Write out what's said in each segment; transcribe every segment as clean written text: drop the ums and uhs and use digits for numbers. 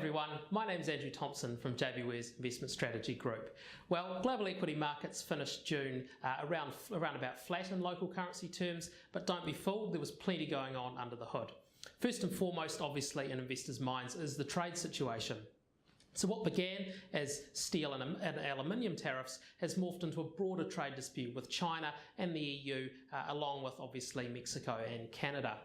everyone, my name is Andrew Thompson from JBWere's Investment Strategy Group. Well, global equity markets finished June around about flat in local currency terms, but don't be fooled, there was plenty going on under the hood. First and foremost, obviously, in investors' minds is the trade situation. So what began as steel and aluminium tariffs has morphed into a broader trade dispute with China and the EU, along with obviously Mexico and Canada.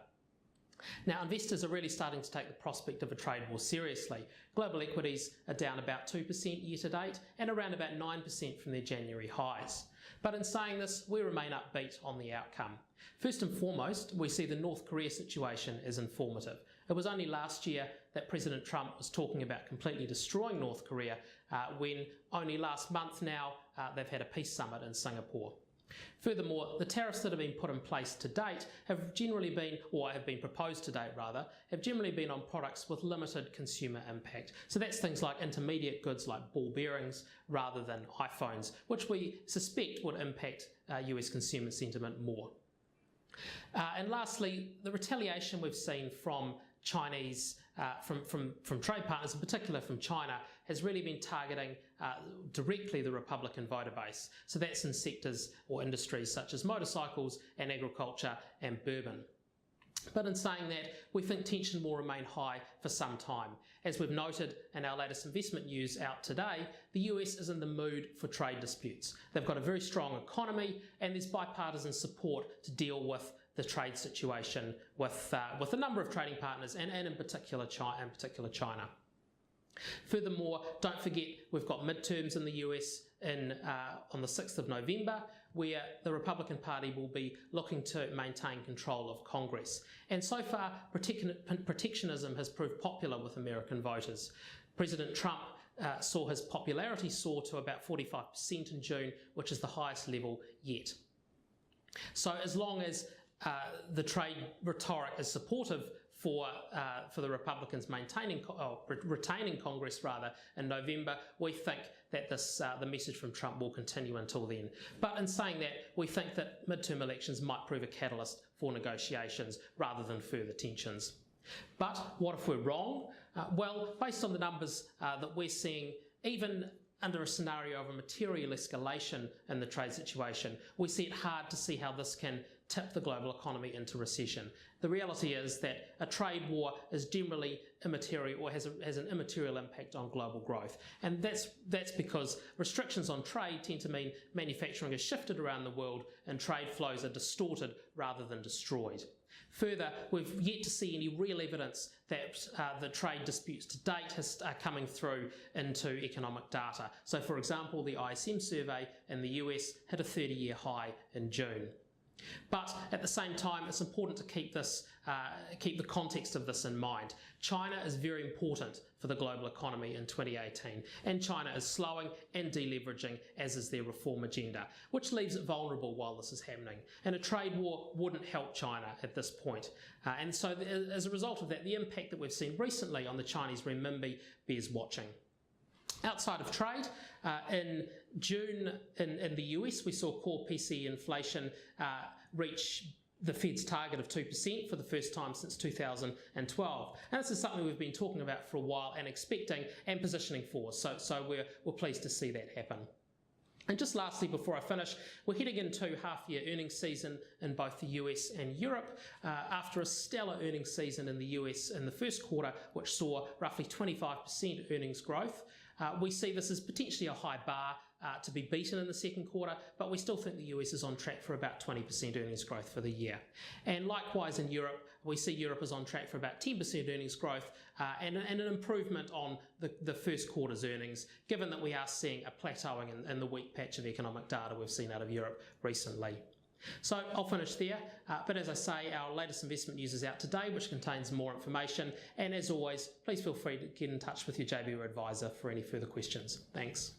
Now, investors are really starting to take the prospect of a trade war seriously. Global equities are down about 2% year to date and around about 9% from their January highs. But in saying this, we remain upbeat on the outcome. First and foremost, we see the North Korea situation as informative. It was only last year that President Trump was talking about completely destroying North Korea, when only last month now they've had a peace summit in Singapore. Furthermore, the tariffs that have been put in place to date have generally been, or have been proposed to date rather, have generally been on products with limited consumer impact. So that's things like intermediate goods like ball bearings rather than iPhones, which we suspect would impact US consumer sentiment more. And lastly, the retaliation we've seen from Chinese, from trade partners, in particular from China, has really been targeting directly the Republican voter base. So that's in sectors or industries such as motorcycles and agriculture and bourbon. But in saying that, we think tension will remain high for some time. As we've noted in our latest investment news out today, the US is in the mood for trade disputes. They've got a very strong economy and there's bipartisan support to deal with the trade situation with a number of trading partners and in particular China. Furthermore, don't forget we've got midterms in the US on the 6th of November, where the Republican Party will be looking to maintain control of Congress. And so far, protectionism has proved popular with American voters. President Trump saw his popularity soar to about 45% in June, which is the highest level yet. So as long as the trade rhetoric is supportive for the Republicans retaining Congress rather in November, we think that the message from Trump will continue until then. But in saying that, we think that midterm elections might prove a catalyst for negotiations rather than further tensions. But what if we're wrong? Well, based on the numbers that we're seeing, even under a scenario of a material escalation in the trade situation, we see it hard to see how this can tip the global economy into recession. The reality is that a trade war is generally immaterial or has an immaterial impact on global growth. And that's because restrictions on trade tend to mean manufacturing is shifted around the world and trade flows are distorted rather than destroyed. Further, we've yet to see any real evidence that the trade disputes to date are coming through into economic data. So for example, the ISM survey in the US hit a 30-year high in June. But at the same time, it's important to keep the context of this in mind. China is very important for the global economy in 2018, and China is slowing and deleveraging, as is their reform agenda, which leaves it vulnerable while this is happening. And a trade war wouldn't help China at this point. And so as a result of that, the impact that we've seen recently on the Chinese renminbi bears watching. Outside of trade, in June in the US, we saw core PCE inflation reach the Fed's target of 2% for the first time since 2012. And this is something we've been talking about for a while and expecting and positioning for. So we're pleased to see that happen. And just lastly, before I finish, we're heading into half-year earnings season in both the US and Europe. After a stellar earnings season in the US in the first quarter, which saw roughly 25% earnings growth, we see this as potentially a high bar to be beaten in the second quarter, but we still think the US is on track for about 20% earnings growth for the year. And likewise in Europe, we see Europe is on track for about 10% earnings growth and an improvement on the first quarter's earnings, given that we are seeing a plateauing in the weak patch of economic data we've seen out of Europe recently. So I'll finish there, but as I say, our latest investment news is out today, which contains more information. And as always, please feel free to get in touch with your JBWere advisor for any further questions. Thanks.